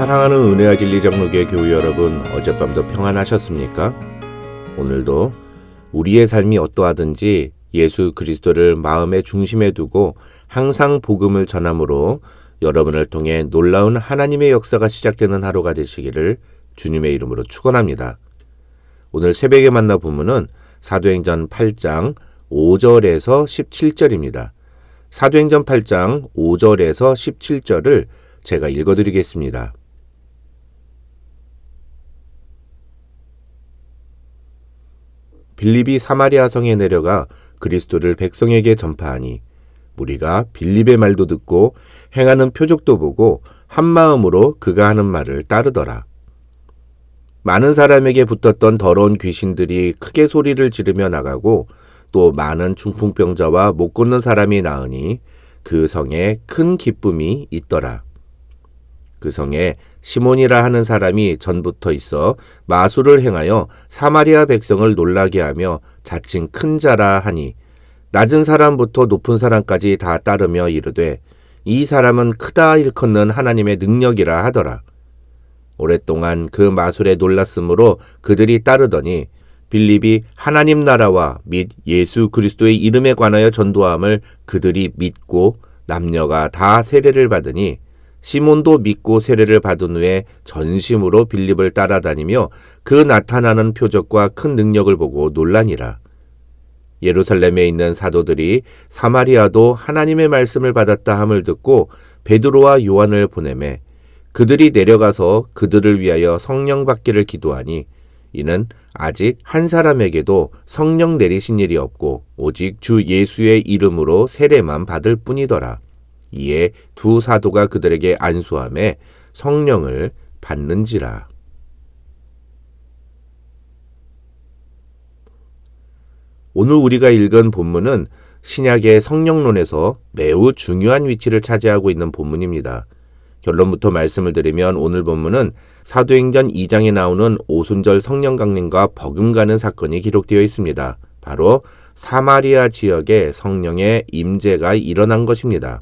사랑하는 은혜와 진리 장로교회 교우 여러분, 어젯밤도 평안하셨습니까? 오늘도 우리의 삶이 어떠하든지 예수 그리스도를 마음의 중심에 두고 항상 복음을 전함으로 여러분을 통해 놀라운 하나님의 역사가 시작되는 하루가 되시기를 주님의 이름으로 축원합니다. 오늘 새벽에 만나 본문은 사도행전 8장 5절에서 17절입니다. 사도행전 8장 5절에서 17절을 제가 읽어드리겠습니다. 빌립이 사마리아 성에 내려가 그리스도를 백성에게 전파하니 무리가 빌립의 말도 듣고 행하는 표적도 보고 한 마음으로 그가 하는 말을 따르더라. 많은 사람에게 붙었던 더러운 귀신들이 크게 소리를 지르며 나가고 또 많은 중풍병자와 못 걷는 사람이 나으니 그 성에 큰 기쁨이 있더라. 그 성에 시몬이라 하는 사람이 전부터 있어 마술을 행하여 사마리아 백성을 놀라게 하며 자칭 큰 자라 하니 낮은 사람부터 높은 사람까지 다 따르며 이르되 이 사람은 크다 일컫는 하나님의 능력이라 하더라. 오랫동안 그 마술에 놀랐으므로 그들이 따르더니 빌립이 하나님 나라와 및 예수 그리스도의 이름에 관하여 전도함을 그들이 믿고 남녀가 다 세례를 받으니 시몬도 믿고 세례를 받은 후에 전심으로 빌립을 따라다니며 그 나타나는 표적과 큰 능력을 보고 놀라니라. 예루살렘에 있는 사도들이 사마리아도 하나님의 말씀을 받았다 함을 듣고 베드로와 요한을 보내매 그들이 내려가서 그들을 위하여 성령 받기를 기도하니 이는 아직 한 사람에게도 성령 내리신 일이 없고 오직 주 예수의 이름으로 세례만 받을 뿐이더라. 이에 두 사도가 그들에게 안수하매 성령을 받는지라. 오늘 우리가 읽은 본문은 신약의 성령론에서 매우 중요한 위치를 차지하고 있는 본문입니다. 결론부터 말씀을 드리면 오늘 본문은 사도행전 2장에 나오는 오순절 성령 강림과 버금가는 사건이 기록되어 있습니다. 바로 사마리아 지역에 성령의 임재가 일어난 것입니다.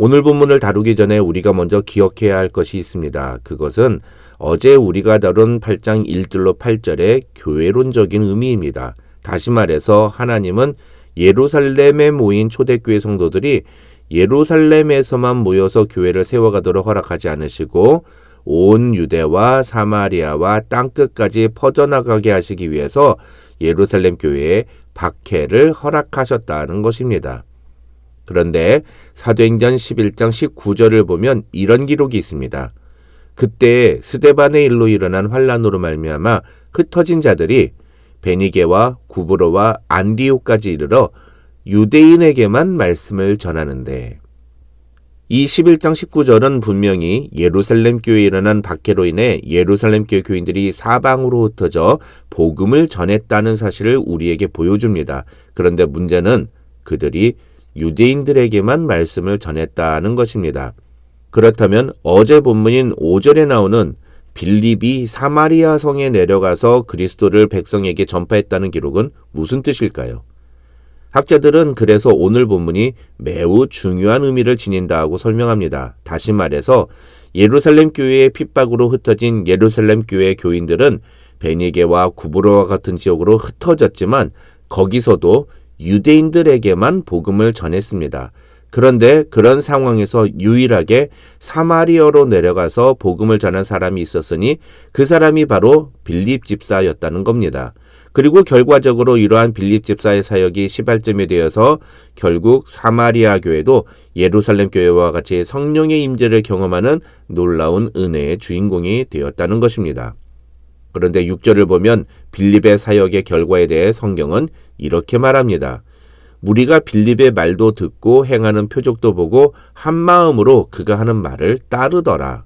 오늘 본문을 다루기 전에 우리가 먼저 기억해야 할 것이 있습니다. 그것은 어제 우리가 다룬 8장 1절로 8절의 교회론적인 의미입니다. 다시 말해서 하나님은 예루살렘에 모인 초대교회 성도들이 예루살렘에서만 모여서 교회를 세워가도록 허락하지 않으시고 온 유대와 사마리아와 땅끝까지 퍼져나가게 하시기 위해서 예루살렘 교회에 박해를 허락하셨다는 것입니다. 그런데 사도행전 11장 19절을 보면 이런 기록이 있습니다. 그때 스데반의 일로 일어난 환란으로 말미암아 흩어진 자들이 베니게와 구브로와 안디옥까지 이르러 유대인에게만 말씀을 전하는데 이 11장 19절은 분명히 예루살렘 교회에 일어난 박해로 인해 예루살렘 교회 교인들이 사방으로 흩어져 복음을 전했다는 사실을 우리에게 보여줍니다. 그런데 문제는 그들이 유대인들에게만 말씀을 전했다는 것입니다. 그렇다면 어제 본문인 5절에 나오는 빌립이 사마리아 성에 내려가서 그리스도를 백성에게 전파했다는 기록은 무슨 뜻일까요? 학자들은 그래서 오늘 본문이 매우 중요한 의미를 지닌다고 설명합니다. 다시 말해서 예루살렘 교회의 핍박으로 흩어진 예루살렘 교회 교인들은 베니게와 구브로와 같은 지역으로 흩어졌지만 거기서도 유대인들에게만 복음을 전했습니다. 그런데 그런 상황에서 유일하게 사마리아로 내려가서 복음을 전한 사람이 있었으니 그 사람이 바로 빌립 집사였다는 겁니다. 그리고 결과적으로 이러한 빌립 집사의 사역이 시발점이 되어서 결국 사마리아 교회도 예루살렘 교회와 같이 성령의 임재를 경험하는 놀라운 은혜의 주인공이 되었다는 것입니다. 그런데 6절을 보면 빌립의 사역의 결과에 대해 성경은 이렇게 말합니다. 무리가 빌립의 말도 듣고 행하는 표적도 보고 한 마음으로 그가 하는 말을 따르더라.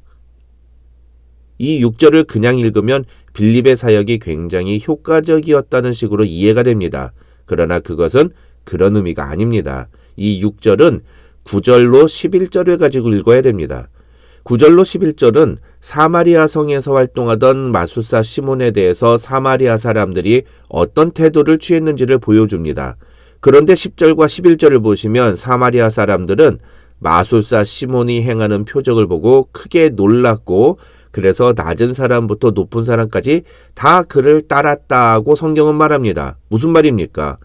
이 6절을 그냥 읽으면 빌립의 사역이 굉장히 효과적이었다는 식으로 이해가 됩니다. 그러나 그것은 그런 의미가 아닙니다. 이 6절은 9절로 11절을 가지고 읽어야 됩니다. 9절로 11절은 사마리아 성에서 활동하던 마술사 시몬에 대해서 사마리아 사람들이 어떤 태도를 취했는지를 보여줍니다. 그런데 10절과 11절을 보시면 사마리아 사람들은 마술사 시몬이 행하는 표적을 보고 크게 놀랐고 그래서 낮은 사람부터 높은 사람까지 다 그를 따랐다고 성경은 말합니다. 무슨 말입니까?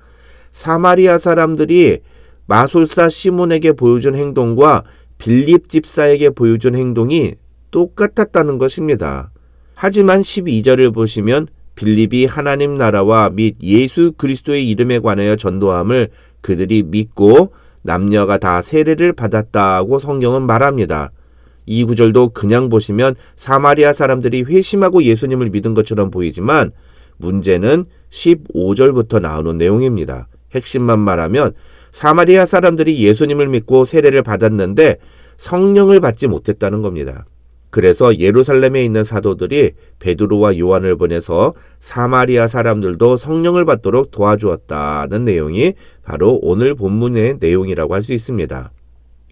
사마리아 사람들이 마술사 시몬에게 보여준 행동과 빌립 집사에게 보여준 행동이 똑같았다는 것입니다. 하지만 12절을 보시면 빌립이 하나님 나라와 및 예수 그리스도의 이름에 관하여 전도함을 그들이 믿고 남녀가 다 세례를 받았다고 성경은 말합니다. 이 구절도 그냥 보시면 사마리아 사람들이 회심하고 예수님을 믿은 것처럼 보이지만 문제는 15절부터 나오는 내용입니다. 핵심만 말하면 사마리아 사람들이 예수님을 믿고 세례를 받았는데 성령을 받지 못했다는 겁니다. 그래서 예루살렘에 있는 사도들이 베드로와 요한을 보내서 사마리아 사람들도 성령을 받도록 도와주었다는 내용이 바로 오늘 본문의 내용이라고 할 수 있습니다.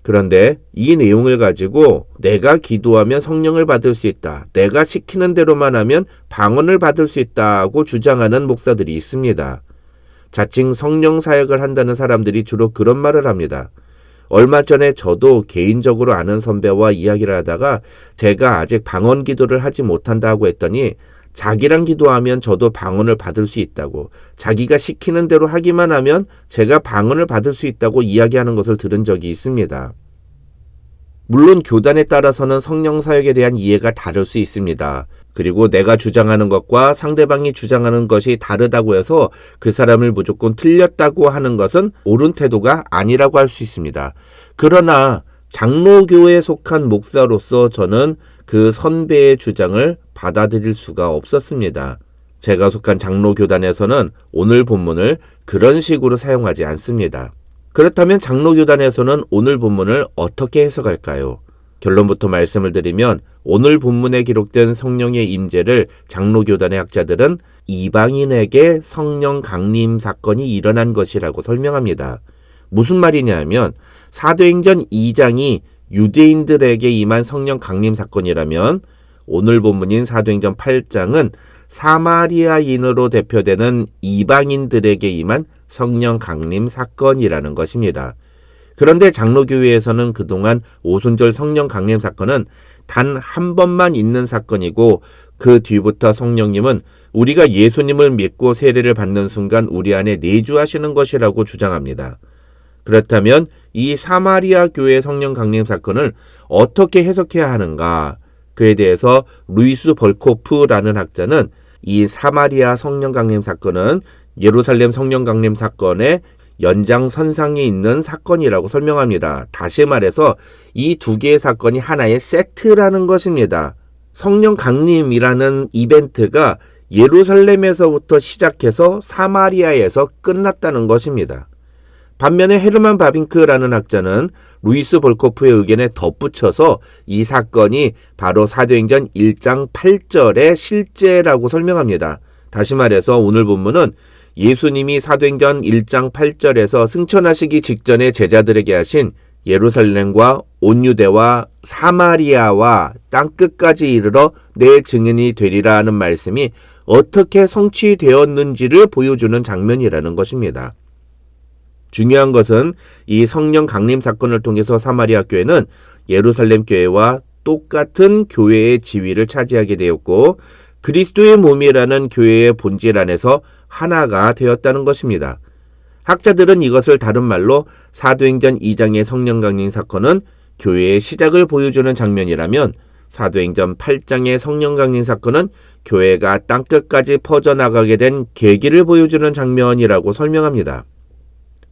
그런데 이 내용을 가지고 내가 기도하면 성령을 받을 수 있다, 내가 시키는 대로만 하면 방언을 받을 수 있다고 주장하는 목사들이 있습니다. 자칭 성령 사역을 한다는 사람들이 주로 그런 말을 합니다. 얼마 전에 저도 개인적으로 아는 선배와 이야기를 하다가 제가 아직 방언 기도를 하지 못한다고 했더니 자기랑 기도하면 저도 방언을 받을 수 있다고, 자기가 시키는 대로 하기만 하면 제가 방언을 받을 수 있다고 이야기하는 것을 들은 적이 있습니다. 물론 교단에 따라서는 성령 사역에 대한 이해가 다를 수 있습니다. 그리고 내가 주장하는 것과 상대방이 주장하는 것이 다르다고 해서 그 사람을 무조건 틀렸다고 하는 것은 옳은 태도가 아니라고 할 수 있습니다. 그러나 장로교에 속한 목사로서 저는 그 선배의 주장을 받아들일 수가 없었습니다. 제가 속한 장로교단에서는 오늘 본문을 그런 식으로 사용하지 않습니다. 그렇다면 장로교단에서는 오늘 본문을 어떻게 해석할까요? 결론부터 말씀을 드리면 오늘 본문에 기록된 성령의 임재를 장로교단의 학자들은 이방인에게 성령 강림 사건이 일어난 것이라고 설명합니다. 무슨 말이냐 하면 사도행전 2장이 유대인들에게 임한 성령 강림 사건이라면 오늘 본문인 사도행전 8장은 사마리아인으로 대표되는 이방인들에게 임한 성령 강림 사건이라는 것입니다. 그런데 장로교회에서는 그동안 오순절 성령 강림 사건은 단 한 번만 있는 사건이고 그 뒤부터 성령님은 우리가 예수님을 믿고 세례를 받는 순간 우리 안에 내주하시는 것이라고 주장합니다. 그렇다면 이 사마리아 교회 성령 강림 사건을 어떻게 해석해야 하는가? 그에 대해서 루이스 벌코프라는 학자는 이 사마리아 성령 강림 사건은 예루살렘 성령 강림 사건의 연장선상에 있는 사건이라고 설명합니다. 다시 말해서 이 두 개의 사건이 하나의 세트라는 것입니다. 성령 강림이라는 이벤트가 예루살렘에서부터 시작해서 사마리아에서 끝났다는 것입니다. 반면에 헤르만 바빙크라는 학자는 루이스 볼코프의 의견에 덧붙여서 이 사건이 바로 사도행전 1장 8절의 실제라고 설명합니다. 다시 말해서 오늘 본문은 예수님이 사도행전 1장 8절에서 승천하시기 직전에 제자들에게 하신 예루살렘과 온 유대와 사마리아와 땅끝까지 이르러 내 증인이 되리라 하는 말씀이 어떻게 성취되었는지를 보여주는 장면이라는 것입니다. 중요한 것은 이 성령 강림 사건을 통해서 사마리아 교회는 예루살렘 교회와 똑같은 교회의 지위를 차지하게 되었고 그리스도의 몸이라는 교회의 본질 안에서 하나가 되었다는 것입니다. 학자들은 이것을 다른 말로 사도행전 2장의 성령 강림 사건은 교회의 시작을 보여주는 장면이라면 사도행전 8장의 성령 강림 사건은 교회가 땅끝까지 퍼져나가게 된 계기를 보여주는 장면이라고 설명합니다.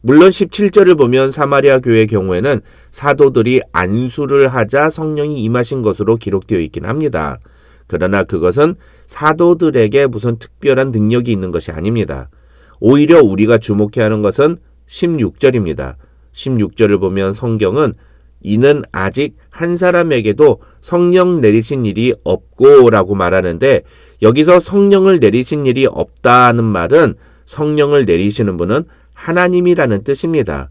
물론 17절을 보면 사마리아 교회의 경우에는 사도들이 안수를 하자 성령이 임하신 것으로 기록되어 있긴 합니다. 그러나 그것은 사도들에게 무슨 특별한 능력이 있는 것이 아닙니다. 오히려 우리가 주목해야 하는 것은 16절입니다. 16절을 보면 성경은 이는 아직 한 사람에게도 성령 내리신 일이 없고 라고 말하는데 여기서 성령을 내리신 일이 없다는 말은 성령을 내리시는 분은 하나님이라는 뜻입니다.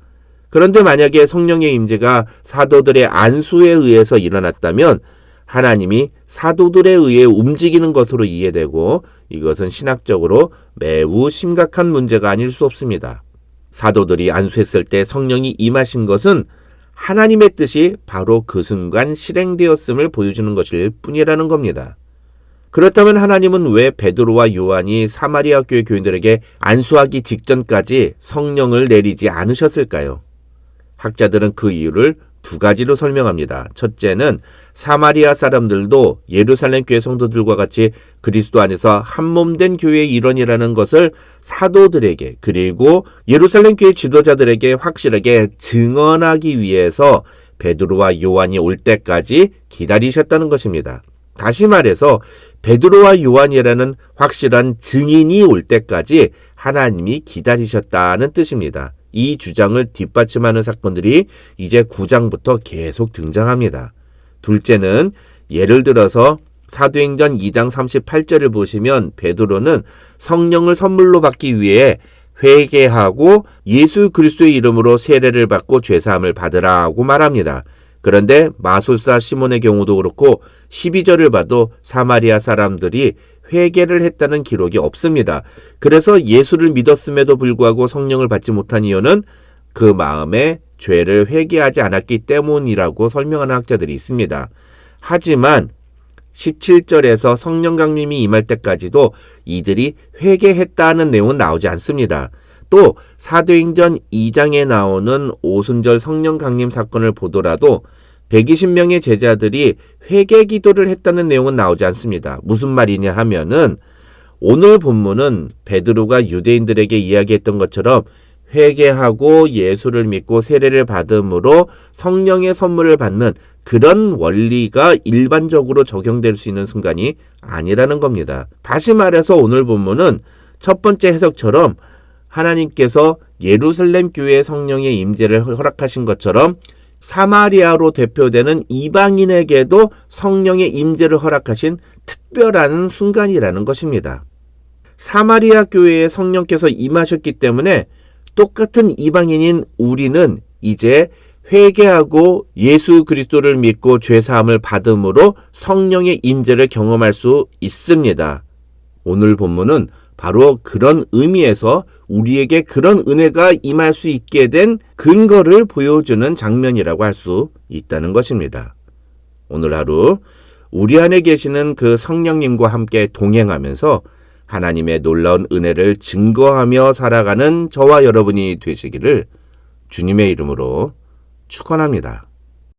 그런데 만약에 성령의 임재가 사도들의 안수에 의해서 일어났다면 하나님이 사도들에 의해 움직이는 것으로 이해되고 이것은 신학적으로 매우 심각한 문제가 아닐 수 없습니다. 사도들이 안수했을 때 성령이 임하신 것은 하나님의 뜻이 바로 그 순간 실행되었음을 보여주는 것일 뿐이라는 겁니다. 그렇다면 하나님은 왜 베드로와 요한이 사마리아 교회 교인들에게 안수하기 직전까지 성령을 내리지 않으셨을까요? 학자들은 그 이유를 두 가지로 설명합니다. 첫째는 사마리아 사람들도 예루살렘 교회 성도들과 같이 그리스도 안에서 한몸된 교회의 일원이라는 것을 사도들에게 그리고 예루살렘 교회 지도자들에게 확실하게 증언하기 위해서 베드로와 요한이 올 때까지 기다리셨다는 것입니다. 다시 말해서 베드로와 요한이라는 확실한 증인이 올 때까지 하나님이 기다리셨다는 뜻입니다. 이 주장을 뒷받침하는 사건들이 이제 9장부터 계속 등장합니다. 둘째는 예를 들어서 사도행전 2장 38절을 보시면 베드로는 성령을 선물로 받기 위해 회개하고 예수 그리스도의 이름으로 세례를 받고 죄사함을 받으라고 말합니다. 그런데 마술사 시몬의 경우도 그렇고 12절을 봐도 사마리아 사람들이 회개를 했다는 기록이 없습니다. 그래서 예수를 믿었음에도 불구하고 성령을 받지 못한 이유는 그 마음에 죄를 회개하지 않았기 때문이라고 설명하는 학자들이 있습니다. 하지만 17절에서 성령 강림이 임할 때까지도 이들이 회개했다는 내용은 나오지 않습니다. 또 사도행전 2장에 나오는 오순절 성령 강림 사건을 보더라도 120명의 제자들이 회개 기도를 했다는 내용은 나오지 않습니다. 무슨 말이냐 하면은 오늘 본문은 베드로가 유대인들에게 이야기했던 것처럼 회개하고 예수를 믿고 세례를 받음으로 성령의 선물을 받는 그런 원리가 일반적으로 적용될 수 있는 순간이 아니라는 겁니다. 다시 말해서 오늘 본문은 첫 번째 해석처럼 하나님께서 예루살렘 교회의 성령의 임재를 허락하신 것처럼 사마리아로 대표되는 이방인에게도 성령의 임재를 허락하신 특별한 순간이라는 것입니다. 사마리아 교회에 성령께서 임하셨기 때문에 똑같은 이방인인 우리는 이제 회개하고 예수 그리스도를 믿고 죄사함을 받음으로 성령의 임재를 경험할 수 있습니다. 오늘 본문은 바로 그런 의미에서 우리에게 그런 은혜가 임할 수 있게 된 근거를 보여주는 장면이라고 할 수 있다는 것입니다. 오늘 하루 우리 안에 계시는 그 성령님과 함께 동행하면서 하나님의 놀라운 은혜를 증거하며 살아가는 저와 여러분이 되시기를 주님의 이름으로 축원합니다.